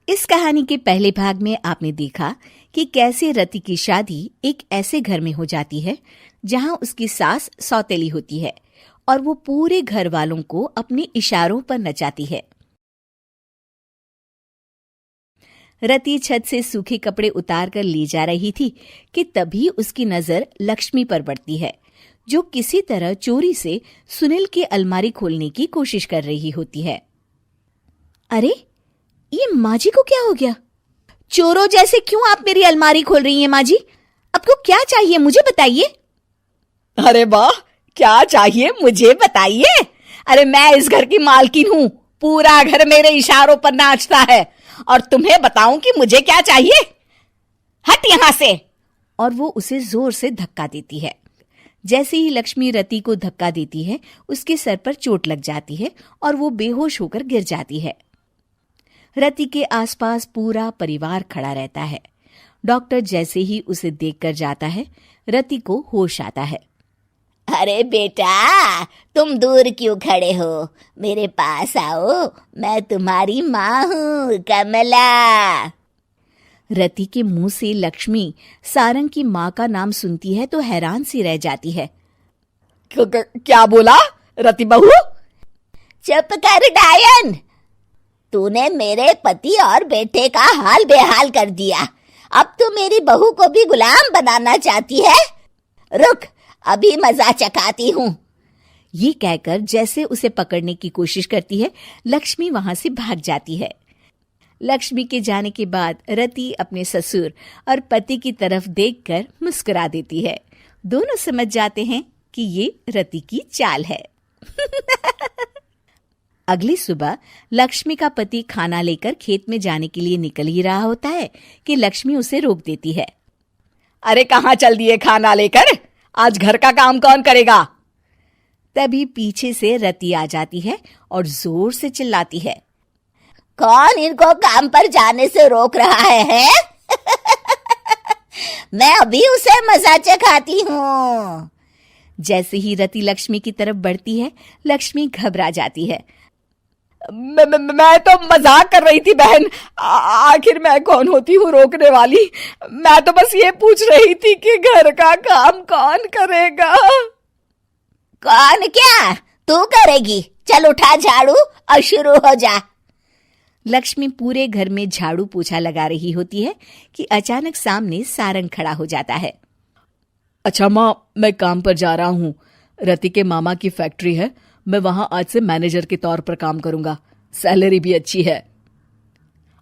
इस कहानी के पहले भाग में आपने देखा कि कैसे रति की शादी एक ऐसे घर में हो जाती है जहां उसकी सास सौतेली होती है और वो पूरे घर वालों को अपने इशारों पर नचाती है। रति छत से सूखे कपड़े उतार कर ले जा रही थी कि तभी उसकी नजर लक्ष्मी पर पड़ती है, जो किसी तरह चोरी से सुनील की अलमारी खोलने की कोशिश कर रही होती है। अरे, ये माँ जी को क्या हो गया? चोरों जैसे क्यों आप मेरी अलमारी खोल रही हैं माँ जी? आपको क्या चाहिए मुझे बताइए। अरे वाह, क्या चाहिए मुझे बताइए। अरे मैं इस घर की मालकिन हूँ, पूरा घर मेरे इशारों पर नाचता है और तुम्हें बताऊं कि मुझे क्या चाहिए? हट यहाँ से। और वो उसे जोर से धक्का देती है। जैसे ही लक्ष्मी रति को धक्का देती है, उसके सर पर चोट लग जाती है और वो बेहोश होकर गिर जाती है। रति के आसपास पूरा परिवार खड़ा रहता है। डॉक्टर जैसे ही उसे देखकर जाता है, रति को होश आता है। अरे बेटा, तुम दूर क्यों खड़े हो? मेरे पास आओ, मैं तुम्हारी माँ हूँ, कमला। रति के मुंह से लक्ष्मी सारंग की माँ का नाम सुनती है तो हैरान सी रह जाती है। क्या बोला रति बहू? चुप कर डायन, तूने मेरे पति और बेटे का हाल बेहाल कर दिया। अब तू मेरी बहू को भी गुलाम बनाना चाहती है? रुक, अभी मजा चखाती हूँ। ये कहकर जैसे उसे पकड़ने की कोशिश करती है, लक्ष्मी वहां से भाग जाती है। लक्ष्मी के जाने के बाद रति अपने ससुर और पति की तरफ देखकर मुस्कुरा देती है। दोनों समझ जाते हैं कि ये रति की चाल है। अगली सुबह लक्ष्मी का पति खाना लेकर खेत में जाने के लिए निकल ही रहा होता है कि लक्ष्मी उसे रोक देती है। अरे कहाँ चल दिए खाना लेकर? आज घर का काम कौन करेगा? तभी पीछे से रति आ जाती है और जोर से चिल्लाती है। कौन इनको काम पर जाने से रोक रहा है? मैं अभी उसे मजा चखाती हूँ। जैसे ही रति लक्ष्मी की तरफ बढ़ती है, लक्ष्मी घबरा जाती है। मैं तो मजाक कर रही थी बहन। आखिर मैं कौन होती हूँ रोकने वाली? मैं तो बस ये पूछ रही थी कि घर का काम कौन करेगा? कौन क्या? तू करेगी। चल उठा झाड़ू और शुरू हो जा। लक्ष्मी पूरे घर में झाड़ू पोछा लगा रही होती है कि अचानक सामने सारंग खड़ा हो जाता है। अच्छा माँ, मैं काम पर जा रहा हूँ। रति के मामा की फैक्ट्री है, मैं वहां आज से मैनेजर के तौर पर काम करूंगा। सैलरी भी अच्छी है।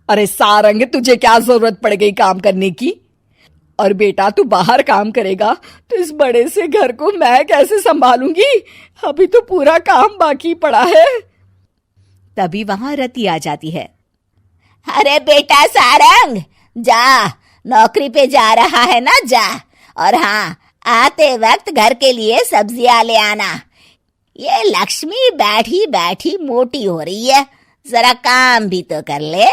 अरे सारंग, तुझे क्या जरूरत पड़ गई काम करने की? और बेटा, तू बाहर काम करेगा तो इस बड़े से घर को मैं कैसे संभालूंगी? अभी तो पूरा काम बाकी पड़ा है। तभी वहां रति आ जाती है। अरे बेटा सारंग, जा, नौकरी पे जा रहा है ना, जा। और हाँ, आते वक्त घर के लिए सब्जियां ले आना। ये लक्ष्मी बैठी बैठी मोटी हो रही है, जरा काम भी तो कर ले।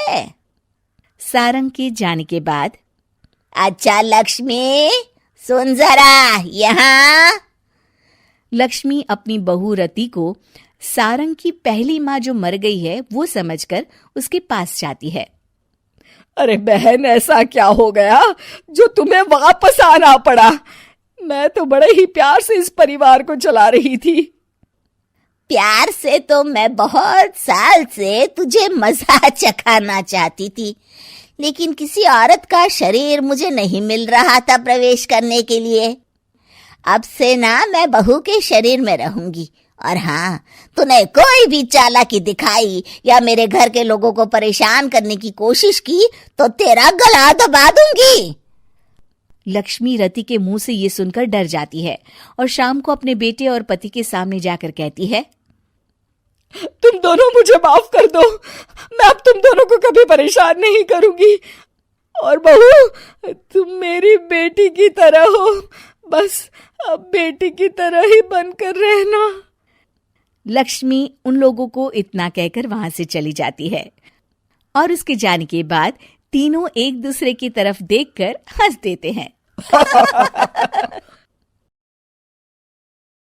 सारंग के जाने के बाद, अच्छा लक्ष्मी, सुन जरा यहाँ। लक्ष्मी अपनी बहू रति को सारंग की पहली माँ जो मर गई है वो समझकर उसके पास जाती है। अरे बहन, ऐसा क्या हो गया जो तुम्हें वापस आना पड़ा? मैं तो बड़े ही प्यार से इस परिवार को चला रही थी। प्यार से तो मैं बहुत साल से तुझे मजा चखाना चाहती थी, लेकिन किसी औरत का शरीर मुझे नहीं मिल रहा था प्रवेश करने के लिए। अब से ना मैं बहू के शरीर में रहूंगी। और हाँ, तूने कोई भी चालाकी दिखाई या मेरे घर के लोगों को परेशान करने की कोशिश की तो तेरा गला दबा दूंगी। लक्ष्मी रति के मुंह से ये सुनकर डर जाती है और शाम को अपने बेटे और पति के सामने जाकर कहती है, तुम दोनों मुझे माफ कर दो। मैं अब तुम दोनों को कभी परेशान नहीं करूंगी। और बहू, तुम मेरी बेटी की तरह हो, बस अब बेटी की तरह ही बनकर रहना। लक्ष्मी उन लोगों को इतना कहकर वहां से चली जाती है और उसके जाने के बाद तीनों एक दूसरे की तरफ देखकर हंस देते हैं।